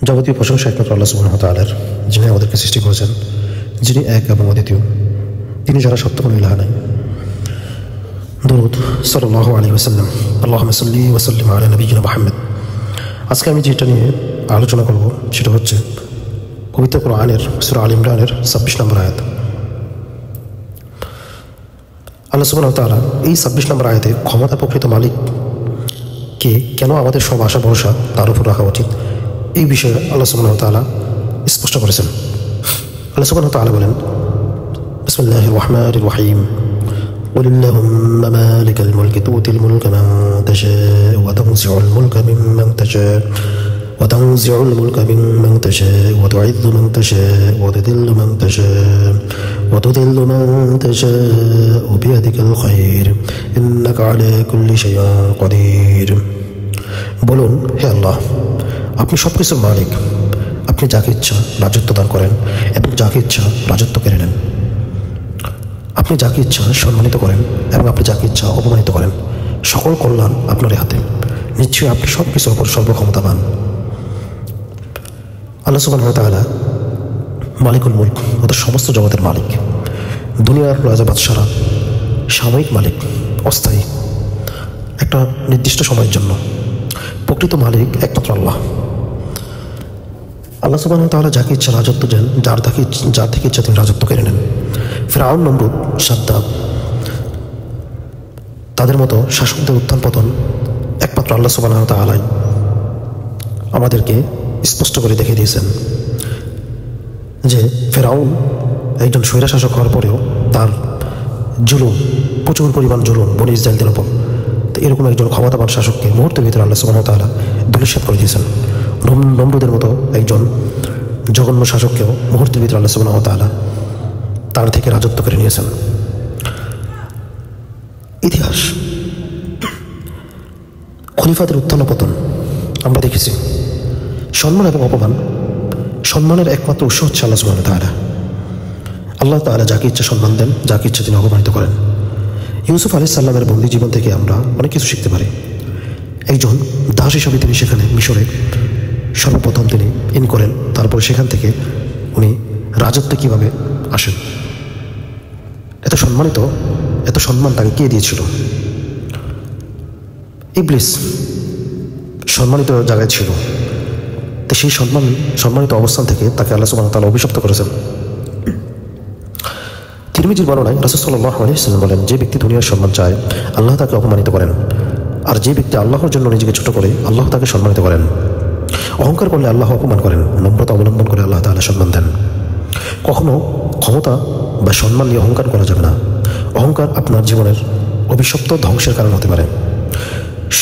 যাবতীয় প্রশংসা একমাত্র আল্লাহ সুবহানাহু ওয়া তাআলার, যিনি আমাদেরকে সৃষ্টি করেছেন, যিনি এক এবং অদ্বিতীয়, তিনি যারা সত্য কোনো ইলাহ নাই। দরুদ সাল্লাল্লাহু আলাইহি ওয়াসাল্লাম। আল্লাহুম্মা সাল্লি ওয়া সাল্লিম আলা নবিয়্যিনা মুহাম্মদ। আজকে আমি যেটা নিয়ে আলোচনা করব সেটা হচ্ছে পবিত্র কোরআনের সূরা আল ইমরানের 26 নম্বর আয়াত। আল্লাহ সুবহানাহু ওয়া তাআলা এই 26 নম্বর আয়াতে ক্ষমতা প্রকৃত মালিক কে, কেন আমাদের সব আশা ভরসা তার উপর রাখা উচিত, এই বিষয়ে আল্লাহ সুবহানাহু ওয়া তাআলা স্পষ্ট করেছেন। আল্লাহ সুবহানাহু ওয়া তাআলা বলেন, বিসমিল্লাহির রহমানির রহিম, قل اللهم مالك الملك تؤتي الملك من تشاء وتنزع الملك ممن تشاء وتنزع الملك ممن تشاء وتعز من تشاء وتذل من تشاء وتذل من تشاء بيدك الخير إنك على كل شيء قدير। বলুন, হে আল্লাহ, আপনি সব কিছুর মালিক। আপনি যাকে ইচ্ছা রাজত্ব দান করেন এবং যাকে ইচ্ছা রাজত্ব কেড়ে নেন। আপনি যাকে ইচ্ছা সম্মানিত করেন এবং আপনি যাকে ইচ্ছা অপমানিত করেন। সকল কল্যাণ আপনারই হাতে। নিশ্চয়ই আপনি সব কিছুর ওপর সর্বক্ষমতাবান। আল্লাহ সুবহানাহু ওয়া তাআলা মালিকুল মুলক, অর্থাৎ সমস্ত জগতের মালিক। দুনিয়ার রাজা বাদশারা সাময়িক মালিক, অস্থায়ী, একটা নির্দিষ্ট সময়ের জন্য। প্রকৃত মালিক একমাত্র আল্লাহ। আল্লাহ সুবহানাহু ওয়া তাআলা যাকে ইচ্ছা রাজত্ব দেন, যার থেকে ইচ্ছা তিনি রাজত্ব কেড়ে নেন। ফিরআউন, নমরুদ, সাদ্দাত, তাদের মতো শাসকদের উত্থান পতন একমাত্র আল্লাহ সুবহানাহু ওয়া তাআলাই আমাদেরকে স্পষ্ট করে দেখিয়ে দিয়েছেন যে ফিরআউন একজন স্বৈরশাসক হওয়ার পরেও তার জুলুম, প্রচুর পরিমাণ জুলুম বনী ইসরাঈলদের ওপর, তো এরকম একজন ক্ষমতাবান শাসককে মুহূর্তের ভিতরে আল্লাহ সুবহানাহু ওয়া তাআলা ধূলিসাৎ করে দিয়েছেন। নমরুদের মতো একজন জঘন্য শাসককেও মুহূর্তের ভিতরে আল্লাহ সুবহানাহু ওয়া তাআলা তার থেকে রাজত্ব করে নিয়েছেন। ইতিহাস, খলিফাদের উত্থান পতন আমরা দেখেছি। সম্মান এবং অপমান, সম্মানের একমাত্র উৎস হচ্ছে আল্লাহ সুবহানাহু ওয়া তাআলা। আল্লাহ তাআলা যাকে ইচ্ছা সম্মান দেন, যাকে ইচ্ছা তিনি অপমানিত করেন। ইউসুফ আলাইহিস সালামের বন্দী জীবন থেকে আমরা অনেক কিছু শিখতে পারি। একজন দাস হিসাবে তিনি সেখানে মিশরে সর্বপ্রথম তিনি ইন করেন, তারপরে সেখান থেকে উনি রাজত্বে কিভাবে আসেন। এত সম্মান তাকে কে দিয়েছিল? ইবলিস সম্মানিত জায়গায় ছিল, তো সেই সম্মানিত অবস্থান থেকে তাকে আল্লাহ সুবহানাহু ওয়া তাআলা অভিশপ্ত করেছেন। তিরমিজির বর্ণনায় রাসূল সাল্লাল্লাহু আলাইহি ওয়াসাল্লাম বলেন, যে ব্যক্তি দুনিয়ার সম্মান চায় আল্লাহ তাকে অপমানিত করেন, আর যে ব্যক্তি আল্লাহর জন্য নিজেকে ছোট করে আল্লাহ তাকে সম্মানিত করেন। অহংকার করলে আল্লাহ অপমান করেন, নম্রতা অবলম্বন করে আল্লাহ তাআলা সম্মান দেন। কখনো ক্ষমতা বা সম্মান নিয়ে অহংকার করা যাবে না। অহংকার আপনার জীবনের অভিশপ্ত ধ্বংসের কারণ হতে পারে।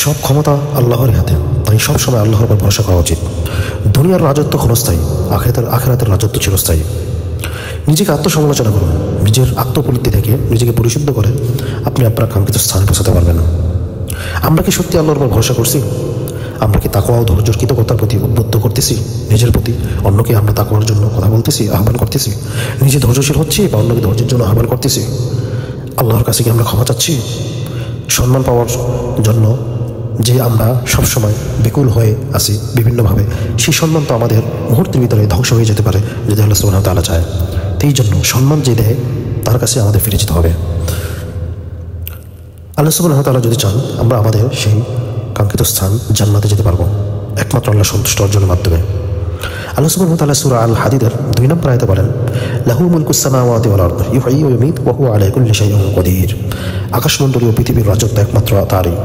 সব ক্ষমতা আল্লাহর হাতে, তাই সবসময় আল্লাহর উপর ভরসা করা উচিত। দুনিয়ার রাজত্ব ক্ষণস্থায়ী, আখিরাতের রাজত্ব চিরস্থায়ী। নিজেকে আত্মসমালোচনা করুন, নিজের আত্মপরিত্তি থেকে নিজেকে পরিশুদ্ধ করে আপনি আপনার কাঙ্ক্ষিত স্থানে পৌঁছাতে পারবেন। আমরা কি সত্যি আল্লাহর উপর ভরসা করছি? আমরা কি তাকওয়া ও ধৈর্যের কৃতজ্ঞতার প্রতি উদ্বুদ্ধ করতেছি নিজের প্রতি? অন্যকে আমরা তাকওয়ার জন্য কথা বলতেছি, আহ্বান করতেছি? নিজে ধৈর্যশীল হচ্ছি বা অন্যকে ধৈর্যের জন্য আহ্বান করতেছি? আল্লাহর কাছে কি আমরা ক্ষমা চাচ্ছি? সম্মান পাওয়ার জন্য যে আমরা সবসময় বিকুল হয়ে আছি বিভিন্নভাবে, সেই সম্মান তো আমাদের মুহূর্তের ভিতরে ধ্বংস হয়ে যেতে পারে যদি আল্লাহ সুবহানাহু ওয়া তাআলা চায়। তো এই জন্য সম্মান যে দেয় তার কাছে আমাদের ফিরে যেতে হবে। আল্লাহ সুবহানাহু ওয়া তাআলা যদি চান, আমরা আমাদের সেই কাঙ্ক্ষিত স্থান জান্নাতে যেতে পারবো একমাত্র আল্লাহ সন্তুষ্ট অর্জনের মাধ্যমে। আল্লাহ সুবহানাহু ওয়া তাআলা সূরা আল হাদীদের 2 নম্বর আয়াতে বলেন, লাহু মুলকুস সামাওয়াতি ওয়াল আরদ ইউহয়ি ওয়া ইউমীত ওয়া হুয়া আলা কুল্লি শাইইন কাদির। আকাশমণ্ডলী ও পৃথিবীর রাজত্ব একমাত্র তারই।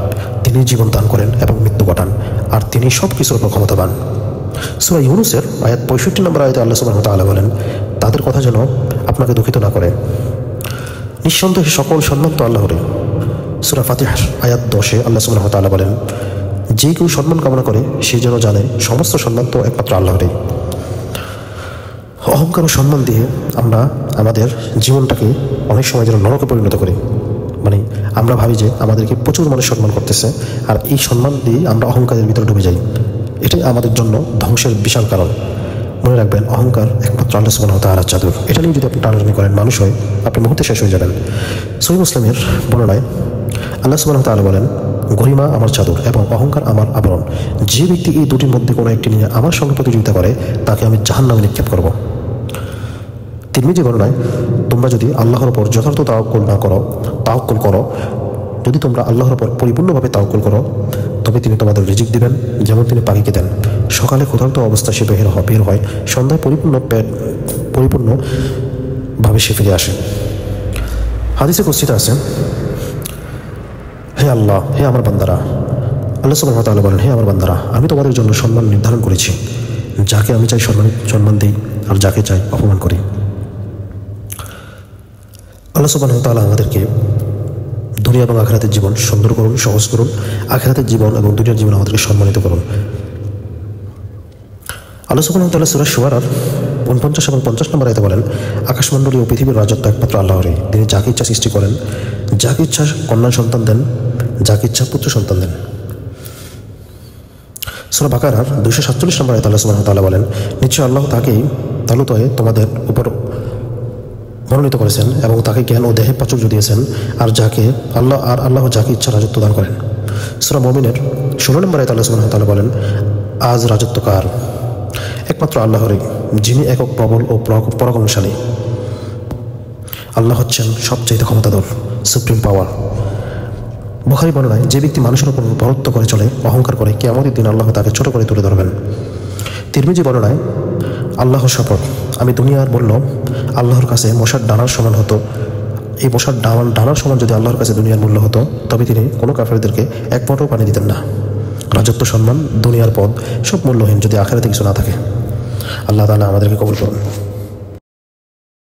তিনি জীবন দান করেন এবং মৃত্যু ঘটান, আর তিনি সব কিছুর উপর ক্ষমতাবান। সূরা ইউনূসের আয়াত 65 নম্বর আয়াতে আল্লাহ সুবহানাহু ওয়া তাআলা বলেন, তাদের কথা যেন আপনাকে দুঃখিত না করে। নিঃসন্দেহে সকল সম্মান তো আল্লাহরই। সূরা ফাতিহার আয়াত 10-এ আল্লাহ সুবহানাহু ওয়া তাআলা বলেন, যে কেউ সম্মান কামনা করে সে যেন জানে সমস্ত সম্মান তো একমাত্র আল্লাহরই। অহংকার ও সম্মান দিয়ে আমরা আমাদের জীবনটাকে অনেক সময় যেন নরকে পরিণত করি। মানে আমরা ভাবি যে আমাদেরকে প্রচুর মানুষ সম্মান করতেছে, আর এই সম্মান দিয়ে আমরা অহংকারের ভিতরে ডুবে যাই। এটাই আমাদের জন্য ধ্বংসের বিশাল কারণ। মনে রাখবেন, অহংকার একমাত্র আল্লাহ সুবহানাহু ওয়া তাআলার চাদর। এটা নিয়ে যদি আপনি টানাটানি করেন মানুষ হয়, আপনি মুহূর্তে শেষ হয়ে যাবেন। সহিহ মুসলিমের বর্ণনায় আল্লাহ সুবহানাহু ওয়া তাআলা বলেন, গরিমা আমার চাদর এবং অহংকার আমার আবরণ। যে ব্যক্তি এই দুটির মধ্যে কোনো একটি নিয়ে আমার সঙ্গে প্রতিযোগিতা করে তাকে আমি জাহান্নামে নিক্ষেপ করব। তিরমিজি বর্ণনায়, তোমরা যদি আল্লাহর ওপর যথার্থ তাওয়াক্কুল করো, যদি তোমরা আল্লাহর ওপর পরিপূর্ণভাবে তাওয়াক্কুল করো, তবে তিনি তোমাদের রিজিক দিবেন যেমন তিনি পাখিকে দেন। সকালে ক্ষুধার্ত অবস্থায় সে বের হয়, সন্ধ্যায় পরিপূর্ণভাবে সে ফিরে আসে। হাদিসে কুদসিতে আছে, হে আল্লাহ, হে আমার বান্দারা, আল্লাহ সুবহানাহু ওয়া তাআলা বলেন, হে আমার বান্দারা, আমি তোমাদের জন্য সম্মান নির্ধারণ করেছি। যাকে আমি চাই সম্মান দিই, আর যাকে চাই অপমান করি। আল্লাহ সুবহানাহু ওয়া তাআলা আমাদেরকে দুনিয়া এবং আখিরাতের জীবন সুন্দর করুন, সহজ করুন। আখিরাতের জীবন এবং দুনিয়ার জীবন আমাদেরকে সম্মানিত করুন। আল্লাহ সুবহানাহু ওয়া তাআলা সূরা শুআরার ৪৯ এবং ৫০ নম্বর আয়াতে বলেন, আকাশমণ্ডলী ও পৃথিবীর রাজত্ব একমাত্র আল্লাহরই। তিনি যাকে ইচ্ছা সৃষ্টি করেন, যাকে ইচ্ছা কন্যা সন্তান দেন, যাকে ইচ্ছা পুত্র সন্তান দেন। সূরা বাকারার ২৪৭ নম্বর আয়াতে আল্লাহ সুবহানাহু ওয়া তাআলা বলেন, নিশ্চয় আল্লাহ তাকেই তালুত হয়ে তোমাদের উপর মনোনীত করেছেন এবং তাকে জ্ঞান ও দেহে প্রাচুর্য দিয়েছেন, আর আল্লাহ যাকে ইচ্ছা রাজত্ব দান করেন। সূরা মুমিনের ১৬ নম্বর আয়াতে আল্লাহ সুবহানাহু ওয়া তাআলা বলেন, আজ রাজত্ব কার? একমাত্র আল্লাহরই, যিনি একক, প্রবল ও পরাক্রমশালী। আল্লাহ হচ্ছেন সবচেয়ে ক্ষমতাধর, সুপ্রিম পাওয়ার। বুখারী বর্ণনায়, যে ব্যক্তি মানুষের উপর বরত্ব করে চলে, অহংকার করে, কিয়ামতের দিন আল্লাহ তাকে ছোট করে তুলে ধরবেন। তিরমিজি বর্ণনায়, আল্লাহর শপথ, আমি দুনিয়ার মূল্য আল্লাহর কাছে মশার ডানার সমান হতো। এই মশার ডানার সমান যদি আল্লাহর কাছে দুনিয়ার মূল্য হতো, তবে তিনি কোনো কাফেরদেরকে এক ফোঁটাও পানি দিতেন না। রাজত্ব, সম্মান, দুনিয়ার পদ সব মূল্যহীন যদি আখিরাতে কিছু না থাকে। আল্লাহ তাআলা আমাদেরকে কবুল করুন।